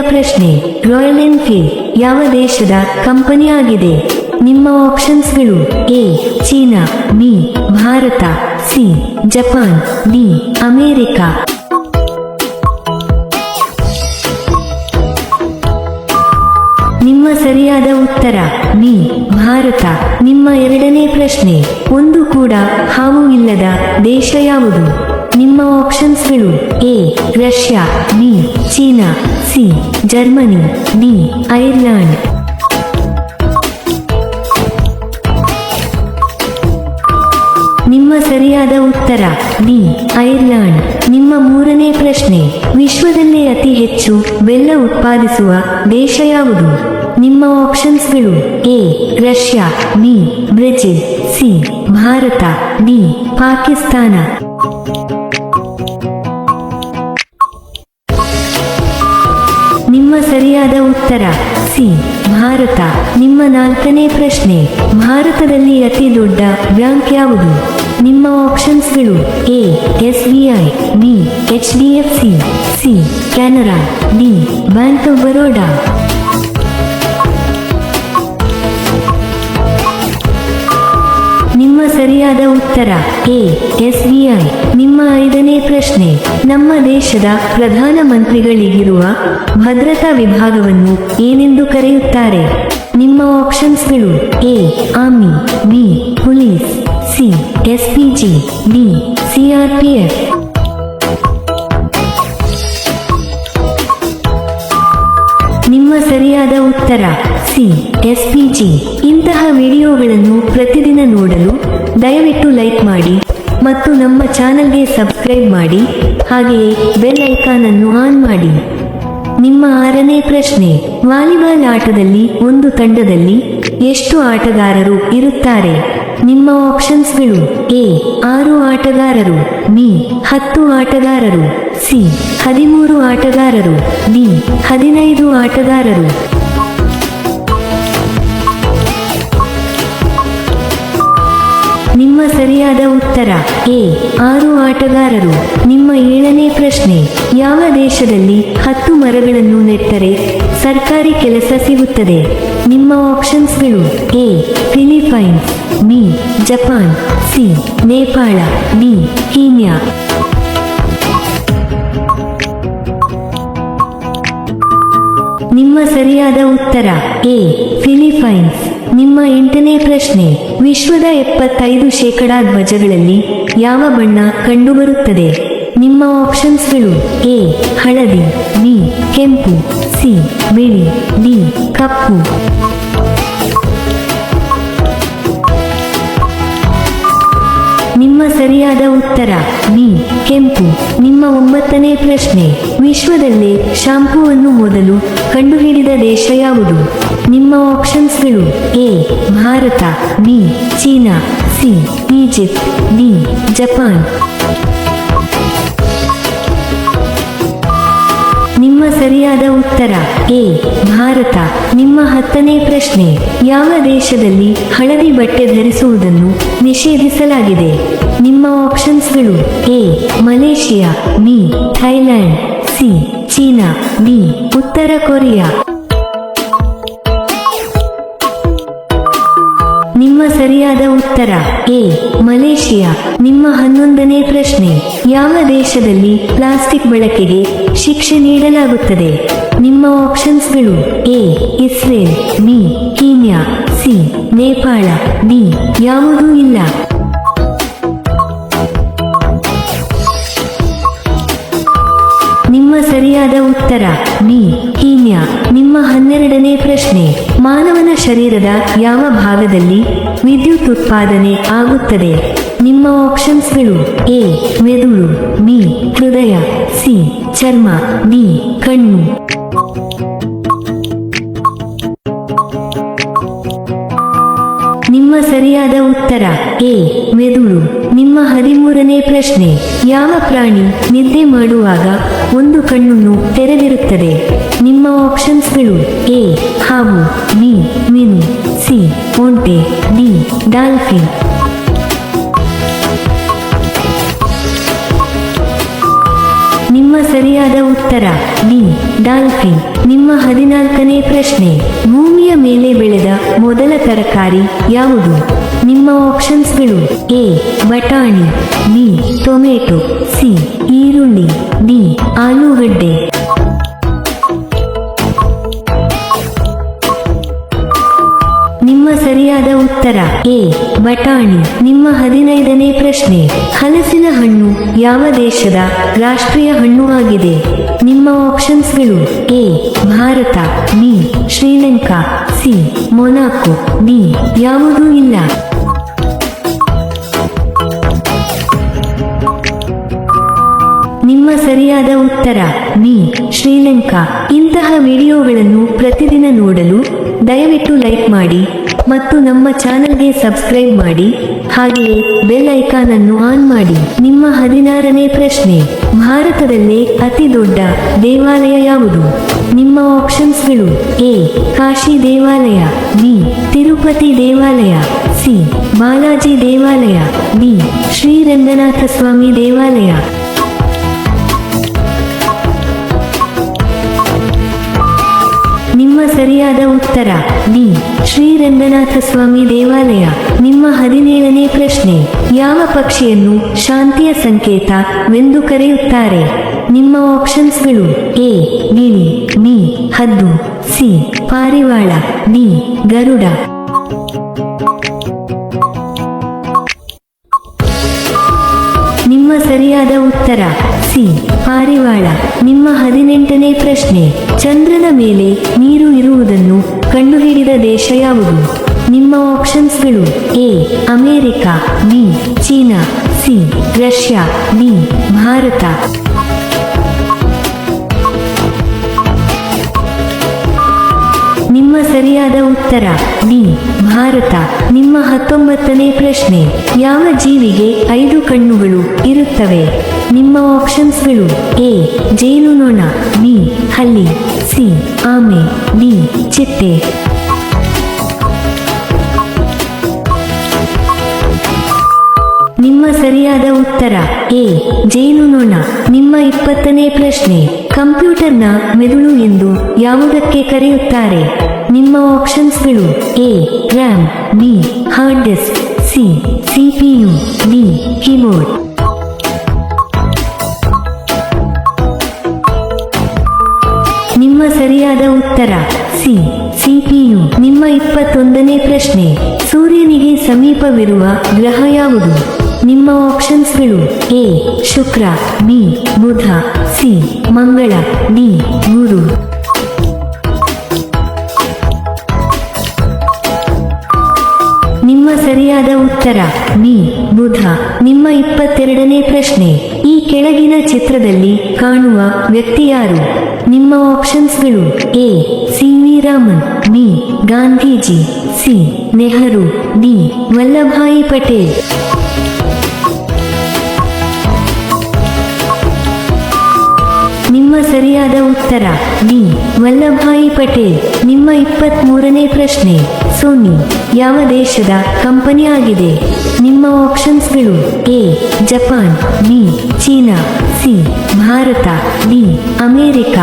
ಪ್ರಶ್ನೆ, royal Enfield ಯಾವ ದೇಶದ ಕಂಪನಿಯಾಗಿದೆ? ನಿಮ್ಮ ಆಪ್ಷನ್ಸ್ಗಳು: A China, B Bharat, C Japan, D America. ನಿಮ್ಮ ಸರಿಯಾದ ಉತ್ತರ ಬಿ ಭಾರತ. ನಿಮ್ಮ ಎರಡನೇ ಪ್ರಶ್ನೆ, ಒಂದು ಕೂಡ ಹಾವು ಇಲ್ಲದ ದೇಶ ಯಾವುದು? ನಿಮ್ಮ ಆಪ್ಷನ್ಸ್ಗಳು: A Russia, B China, C Germany, D Ireland. ನಿಮ್ಮ ಸರಿಯಾದ ಉತ್ತರ ಡಿ ಐರ್ಲೆಂಡ್. ನಿಮ್ಮ ಮೂರನೇ ಪ್ರಶ್ನೆ, ವಿಶ್ವದಲ್ಲೇ ಅತಿ ಹೆಚ್ಚು ಬೆಲ್ಲ ಉತ್ಪಾದಿಸುವ ದೇಶ ಯಾವುದು? ನಿಮ್ಮ ಆಪ್ಷನ್ಸ್ಗಳು: A Russia, B Brazil, C Bharat, D Pakistan. ನಿಮ್ಮ ಸರಿಯಾದ ಉತ್ತರ ಸಿ ಭಾರತ. ನಿಮ್ಮ ನಾಲ್ಕನೇ ಪ್ರಶ್ನೆ, ಭಾರತದಲ್ಲಿ ಅತಿ ದೊಡ್ಡ ಬ್ಯಾಂಕ್ ಯಾವುದು? ನಿಮ್ಮ ಆಪ್ಷನ್ಸ್ಗಳು: A SBI, B HDFC, C Canara, D bank of Baroda. ನಿಮ್ಮ ಸರಿಯಾದ ಉತ್ತರ ಎ SBI. ನಿಮ್ಮ ಐದನೇ ಪ್ರಶ್ನೆ, ನಮ್ಮ ದೇಶದ ಪ್ರಧಾನಮಂತ್ರಿಗಳಿಗಿರುವ ಭದ್ರತಾ ವಿಭಾಗವನ್ನು ಏನೆಂದು ಕರೆಯುತ್ತಾರೆ? ನಿಮ್ಮ ಆಪ್ಷನ್ಸ್ಗಳು: A army, B police, C SPG, D CRPF. ನಿಮ್ಮ ಸರಿಯಾದ ಉತ್ತರ ಸಿ SPG. ಇಂತಹ ವಿಡಿಯೋಗಳನ್ನು ಪ್ರತಿದಿನ ನೋಡಲು ದಯವಿಟ್ಟು ಲೈಕ್ ಮಾಡಿ ಮತ್ತು ನಮ್ಮ ಚಾನೆಲ್ಗೆ ಸಬ್ಸ್ಕ್ರೈಬ್ ಮಾಡಿ, ಹಾಗೆಯೇ ಬೆಲ್ ಐಕಾನ್ ಅನ್ನು ಆನ್ ಮಾಡಿ. ನಿಮ್ಮ ಆರನೇ ಪ್ರಶ್ನೆ, ವಾಲಿಬಾಲ್ ಆಟದಲ್ಲಿ ಒಂದು ತಂಡದಲ್ಲಿ ಎಷ್ಟು ಆಟಗಾರರು ಇರುತ್ತಾರೆ? ನಿಮ್ಮ ಆಪ್ಷನ್ಸ್ಗಳು: ಎ 6 ಆಟಗಾರರು, ಬಿ 10 ಆಟಗಾರರು, ಸಿ 13 ಆಟಗಾರರು, ಡಿ 15 ಆಟಗಾರರು. ನಿಮ್ಮ ಸರಿಯಾದ ಉತ್ತರ ಎ 6 ಆಟಗಾರರು. ನಿಮ್ಮ ಏಳನೇ ಪ್ರಶ್ನೆ, ಯಾವ ದೇಶದಲ್ಲಿ 10 ಮರಗಳನ್ನು ನೆಟ್ಟರೆ ಸರ್ಕಾರಿ ಕೆಲಸ ಸಿಗುತ್ತದೆ? ನಿಮ್ಮ ಆಪ್ಷನ್ಸ್ಗಳು: A Philippines, B Japan, C Nepal, D Kenya. ನಿಮ್ಮ ಸರಿಯಾದ ಉತ್ತರ ಎ ಫಿಲಿಪೈನ್ಸ್. ನಿಮ್ಮ ಎಂಟನೇ ಪ್ರಶ್ನೆ, ವಿಶ್ವದ 75% ಧ್ವಜಗಳಲ್ಲಿ ಯಾವ ಬಣ್ಣ ಕಂಡುಬರುತ್ತದೆ? ನಿಮ್ಮ ಆಪ್ಷನ್ಸ್ಗಳು: ಎ ಹಳದಿ, ಬಿ ಕೆಂಪು, ಸಿ ಬಿಳಿ, ಡಿ ಕಪ್ಪು. ನಿಮ್ಮ ಸರಿಯಾದ ಉತ್ತರ ಬಿ ಕೆಂಪು. ನಿಮ್ಮ 9ನೇ ಪ್ರಶ್ನೆ, ವಿಶ್ವದಲ್ಲೇ ಶಾಂಪೂವನ್ನು ಮೊದಲು ಕಂಡುಹಿಡಿದ ದೇಶ ಯಾವುದು? ನಿಮ್ಮ ಆಪ್ಷನ್ಸ್ಗಳು: A Bharat, B China, C Egypt, D Japan. ನಿಮ್ಮ ಸರಿಯಾದ ಉತ್ತರ ಎ ಭಾರತ. ನಿಮ್ಮ 10ನೇ ಪ್ರಶ್ನೆ, ಯಾವ ದೇಶದಲ್ಲಿ ಹಳದಿ ಬಟ್ಟೆ ಧರಿಸುವುದನ್ನು ನಿಷೇಧಿಸಲಾಗಿದೆ? ನಿಮ್ಮ ಆಪ್ಷನ್ಸ್ಗಳು: A Malaysia, B Thailand, C China, D ಉತ್ತರ ಕೊರಿಯಾ. ನಿಮ್ಮ ಸರಿಯಾದ ಉತ್ತರ ಎ ಮಲೇಷಿಯಾ. ನಿಮ್ಮ 11ನೇ ಪ್ರಶ್ನೆ, ಯಾವ ದೇಶದಲ್ಲಿ ಪ್ಲಾಸ್ಟಿಕ್ ಬಳಕೆಗೆ ಶಿಕ್ಷೆ ನೀಡಲಾಗುತ್ತದೆ? ನಿಮ್ಮ ಆಪ್ಷನ್ಸ್ಗಳು: A Israel, B Kenya, C Nepal, D ಯಾವುದೂ ಇಲ್ಲ. ನಿಮ್ಮ ಸರಿಯಾದ ಉತ್ತರ ಬಿ ಕೀನ್ಯಾ. ನಿಮ್ಮ 12ನೇ ಪ್ರಶ್ನೆ, ಮಾನವನ ಶರೀರದ ಯಾವ ಭಾಗದಲ್ಲಿ ವಿದ್ಯುತ್ ಉತ್ಪಾದನೆ ಆಗುತ್ತದೆ? ನಿಮ್ಮ ಆಪ್ಷನ್ಸ್ಗಳು: ಎ ಮೆದುಳು, ಬಿ ಹೃದಯ, ಸಿ ಚರ್ಮ, ಡಿ ಕಣ್ಣು. ನಿಮ್ಮ ಸರಿಯಾದ ಉತ್ತರ ಎ ಮೆದುಳು. ನಿಮ್ಮ 13ನೇ ಪ್ರಶ್ನೆ, ಯಾವ ಪ್ರಾಣಿ ನಿದ್ದೆ ಮಾಡುವಾಗ ಒಂದು ಕಣ್ಣನ್ನು ತೆರೆದಿರುತ್ತದೆ? ನಿಮ್ಮ ಆಪ್ಷನ್ಸ್ಗಳು: ಎ ಹಾವು, ಬಿ ಮೀನು, ಸಿ ಒಂಟೆ, ಡಿ ಡಾಲ್ಫಿನ್. ನಿಮ್ಮ ಸರಿಯಾದ ಉತ್ತರ ಡಿ ಡಾಲ್ಫಿನ್. ನಿಮ್ಮ 14ನೇ ಪ್ರಶ್ನೆ, ಭೂಮಿಯ ಮೇಲೆ ಬೆಳೆದ ಮೊದಲ ತರಕಾರಿ ಯಾವುದು? ನಿಮ್ಮ ಆಪ್ಷನ್ಸ್ಗಳು: ಎ ಬಟಾಣಿ, ಬಿ ಟೊಮೆಟೊ, ಸಿ ಈರುಳ್ಳಿ, ಡಿ ಆಲೂಗಡ್ಡೆ. ನಿಮ್ಮ ಸರಿಯಾದ ಉತ್ತರ ಎ ಬಟಾಣಿ. ನಿಮ್ಮ 15ನೇ ಪ್ರಶ್ನೆ, ಹಲಸಿನ ಹಣ್ಣು ಯಾವ ದೇಶದ ರಾಷ್ಟ್ರೀಯ ಹಣ್ಣು ಆಗಿದೆ? ನಿಮ್ಮ ಆಪ್ಷನ್ಸ್ಗಳು: A Bharat, B Sri Lanka, C Monaco, D ಯಾವುದೂ ಇಲ್ಲ. ನಿಮ್ಮ ಸರಿಯಾದ ಉತ್ತರ ಬಿ ಶ್ರೀಲಂಕಾ. ಇಂತಹ ವಿಡಿಯೋಗಳನ್ನು ಪ್ರತಿದಿನ ನೋಡಲು ದಯವಿಟ್ಟು ಲೈಕ್ ಮಾಡಿ ಮತ್ತು ನಮ್ಮ ಚಾನೆಲ್ಗೆ ಸಬ್ಸ್ಕ್ರೈಬ್ ಮಾಡಿ, ಹಾಗೆಯೇ ಬೆಲ್ ಐಕಾನ್ ಅನ್ನು ಆನ್ ಮಾಡಿ. ನಿಮ್ಮ 16ನೇ ಪ್ರಶ್ನೆ, ಭಾರತದಲ್ಲೇ ಅತಿ ದೊಡ್ಡ ದೇವಾಲಯ ಯಾವುದು? ನಿಮ್ಮ ಆಪ್ಷನ್ಸ್ಗಳು: ಎ ಕಾಶಿ ದೇವಾಲಯ, ಬಿ ತಿರುಪತಿ ದೇವಾಲಯ, ಸಿ ಬಾಲಾಜಿ ದೇವಾಲಯ, ಡಿ ಶ್ರೀರಂಗನಾಥ ಸ್ವಾಮಿ ದೇವಾಲಯ. ನಿಮ್ಮ ಸರಿಯಾದ ಉತ್ತರ ಡಿ ಶ್ರೀರಂಗನಾಥ ಸ್ವಾಮಿ ದೇವಾಲಯ. ನಿಮ್ಮ 17ನೇ ಪ್ರಶ್ನೆ, ಯಾವ ಪಕ್ಷಿಯನ್ನು ಶಾಂತಿಯ ಸಂಕೇತವೆಂದು ಕರೆಯುತ್ತಾರೆ? ನಿಮ್ಮ ಆಪ್ಷನ್ಸ್ಗಳು: ಎ ಗಿಳಿ, ಬಿ ಹದ್ದು, ಸಿ ಪಾರಿವಾಳ, ಡಿ ಗರುಡ. ನಿಮ್ಮ ಸರಿಯಾದ ಉತ್ತರ ಸಿ ಪಾರಿವಾಳ. ನಿಮ್ಮ 18ನೇ ಪ್ರಶ್ನೆ, ಚಂದ್ರನ ಮೇಲೆ ನೀರು ಇರುವುದನ್ನು ಕಂಡುಹಿಡಿದ ದೇಶ ಯಾವುದು? ನಿಮ್ಮ ಆಪ್ಷನ್ಸ್ಗಳು: A America, B China, C Russia, D Bharat. ನಿಮ್ಮ ಸರಿಯಾದ ಉತ್ತರ ಡಿ ಭಾರತ. ನಿಮ್ಮ 19ನೇ ಪ್ರಶ್ನೆ, ಯಾವ ಜೀವಿಗೆ 5 ಕಣ್ಣುಗಳು ಇರುತ್ತವೆ? ನಿಮ್ಮ ಆಪ್ಷನ್ಸ್ಗಳು: ಎ ಜೇನುನೊಣ, ಬಿ ಹಲ್ಲಿ, ಸಿ ಆಮೆ, ಡಿ ಚಿಟ್ಟೆ. ನಿಮ್ಮ ಸರಿಯಾದ ಉತ್ತರ ಎ ಜೇನುನೊಣ. ನಿಮ್ಮ 20ನೇ ಪ್ರಶ್ನೆ, ಕಂಪ್ಯೂಟರ್ನ ಮೆದುಳು ಎಂದು ಯಾವುದಕ್ಕೆ ಕರೆಯುತ್ತಾರೆ? ನಿಮ್ಮ ಆಪ್ಷನ್ಸ್ಗಳು: A RAM, B hard disk, C CPU, D keyboard. ನಿಮ್ಮ ಸರಿಯಾದ ಉತ್ತರ ಸಿ ಸಿಪಿಯು. ನಿಮ್ಮ 21ನೇ ಪ್ರಶ್ನೆ, ಸೂರ್ಯನಿಗೆ ಸಮೀಪವಿರುವ ಗ್ರಹ ಯಾವುದು? ನಿಮ್ಮ ಆಪ್ಷನ್ಸ್ಗಳು: A Shukra, B Budha, C Mangala, D Guru. ನಿಮ್ಮ ಸರಿಯಾದ ಉತ್ತರ ಬಿ ಬುಧ. ನಿಮ್ಮ 22ನೇ ಪ್ರಶ್ನೆ, ಈ ಕೆಳಗಿನ ಚಿತ್ರದಲ್ಲಿ ಕಾಣುವ ವ್ಯಕ್ತಿ ಯಾರು? ನಿಮ್ಮ ಆಪ್ಷನ್ಸ್ಗಳು: A C V Raman, B Gandhiji, C Nehru, D Vallabhbhai Patel. ನಿಮ್ಮ ಸರಿಯಾದ ಉತ್ತರ ಡಿ ವಲ್ಲಭಾಯಿ ಪಟೇಲ್. ನಿಮ್ಮ 23ನೇ ಪ್ರಶ್ನೆ, ಸೋನಿ ಯಾವ ದೇಶದ ಕಂಪನಿ ಆಗಿದೆ? ನಿಮ್ಮ ಆಪ್ಷನ್ಸ್ಗಳು: A Japan, B China, C Bharat, D America.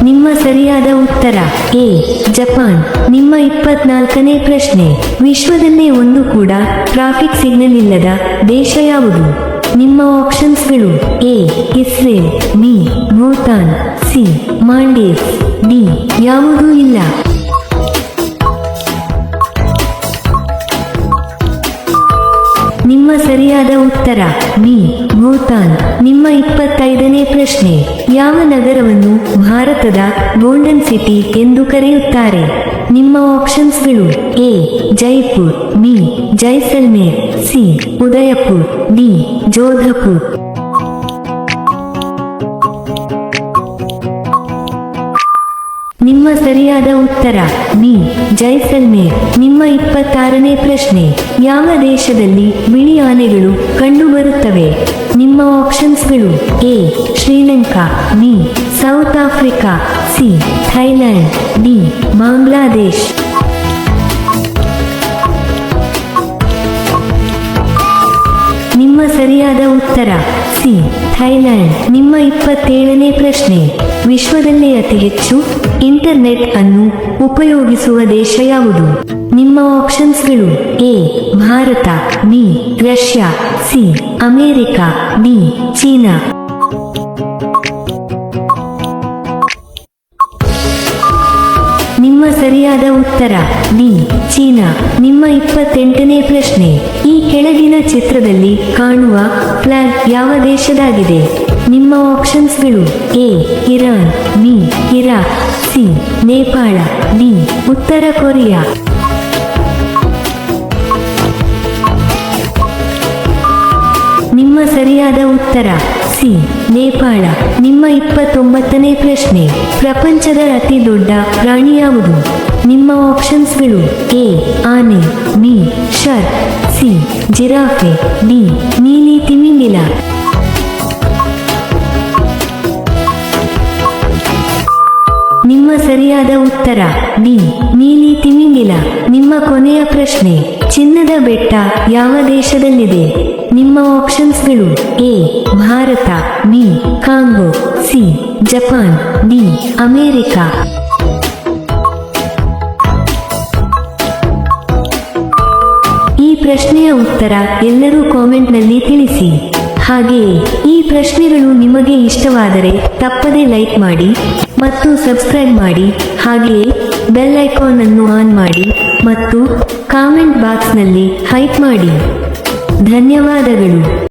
ನಿಮ್ಮ ಸರಿಯಾದ ಉತ್ತರ ಎ ಜಪಾನ್. ನಿಮ್ಮ 24ನೇ ಪ್ರಶ್ನೆ, ವಿಶ್ವದಲ್ಲೇ ಒಂದು ಕೂಡ ಟ್ರಾಫಿಕ್ ಸಿಗ್ನಲ್ ಇಲ್ಲದ ದೇಶ ಯಾವುದು? ನಿಮ್ಮ ಆಪ್ಷನ್ಸ್ಗಳು: A Israel, B Bhutan, C Maldives, D ಯಾವುದೂ ಇಲ್ಲ. ನಿಮ್ಮ ಸರಿಯಾದ ಉತ್ತರ ಬಿ ಭೂತಾನ್. ನಿಮ್ಮ 25ನೇ ಪ್ರಶ್ನೆ, ಯಾವ ನಗರವನ್ನು ಭಾರತದ ಗೋಲ್ಡನ್ ಸಿಟಿ ಎಂದು ಕರೆಯುತ್ತಾರೆ? ನಿಮ್ಮ ಆಪ್ಷನ್ಸ್ಗಳು: A Jaipur, B Jaisalmer, C Udaipur, D Jodhpur. ನಿಮ್ಮ ಸರಿಯಾದ ಉತ್ತರ ಬಿ ಜೈಸಲ್ಮೇರ್. ನಿಮ್ಮ 26ನೇ ಪ್ರಶ್ನೆ, ಯಾವ ದೇಶದಲ್ಲಿ ಬಿಳಿ ಆನೆಗಳು ಕಂಡುಬರುತ್ತವೆ? ನಿಮ್ಮ ಆಪ್ಷನ್ಸ್ಗಳು: A Sri Lanka, B South Africa, C Thailand, D Bangladesh. ಸರಿಯಾದ ಉತ್ತರ ಸಿ ಥೈಲ್ಯಾಂಡ್. ನಿಮ್ಮ 27ನೇ ಪ್ರಶ್ನೆ, ವಿಶ್ವದಲ್ಲೇ ಅತಿ ಹೆಚ್ಚು ಇಂಟರ್ನೆಟ್ ಅನ್ನು ಉಪಯೋಗಿಸುವ ದೇಶ ಯಾವುದು? ನಿಮ್ಮ ಆಪ್ಷನ್ಸ್ಗಳು: A Bharat, B Russia, C America, D China. ನಿಮ್ಮ ಸರಿಯಾದ ಉತ್ತರ ಡಿ ಚೀನಾ. ನಿಮ್ಮ 28ನೇ ಪ್ರಶ್ನೆ, ಈ ಕೆಳಗಿನ ಚಿತ್ರದಲ್ಲಿ ಕಾಣುವ ಫ್ಲಾಗ್ ಯಾವ ದೇಶದಾಗಿದೆ? ನಿಮ್ಮ ಆಪ್ಷನ್ಸ್ಗಳು: A Iran, B Iraq, C Nepal, D ಉತ್ತರ ಕೊರಿಯಾ. ನಿಮ್ಮ ಸರಿಯಾದ ಉತ್ತರ ಸಿ ನೇಪಾಳ. ನಿಮ್ಮ 29ನೇ ಪ್ರಶ್ನೆ, ಪ್ರಪಂಚದ ಅತಿ ದೊಡ್ಡ ಪ್ರಾಣಿ ಯಾವುದು? ನಿಮ್ಮ ಆಪ್ಷನ್ಸ್ಗಳು: ಎ ಆನೆ, B shark, C giraffe, D ನೀಲಿ ತಿಮಿಂಗಿಲ. ನಿಮ್ಮ ಸರಿಯಾದ ಉತ್ತರ ಡಿ ನೀಲಿ ತಿಮಿಂಗಿಲ. ನಿಮ್ಮ ಕೊನೆಯ ಪ್ರಶ್ನೆ, ಚಿನ್ನದ ಬೆಟ್ಟ ಯಾವ ದೇಶದಲ್ಲಿದೆ? ನಿಮ್ಮ ಆಪ್ಷನ್ಸ್ಗಳು: A Bharat, B Congo, C Japan, D America. ಈ ಪ್ರಶ್ನೆಯ ಉತ್ತರ ಎಲ್ಲರೂ ಕಾಮೆಂಟ್ನಲ್ಲಿ ತಿಳಿಸಿ. ಹಾಗೆಯೇ ಈ ಪ್ರಶ್ನೆಗಳು ನಿಮಗೆ ಇಷ್ಟವಾದರೆ ತಪ್ಪದೇ ಲೈಕ್ ಮಾಡಿ ಮತ್ತು ಸಬ್ಸ್ಕ್ರೈಬ್ ಮಾಡಿ. ಹಾಗೆಯೇ ಬೆಲ್ ಐಕಾನ್ ಅನ್ನು ಆನ್ ಮಾಡಿ ಮತ್ತು ಕಾಮೆಂಟ್ ಬಾಕ್ಸ್ನಲ್ಲಿ ಹೈಪ್ ಮಾಡಿ. ಧನ್ಯವಾದಗಳು.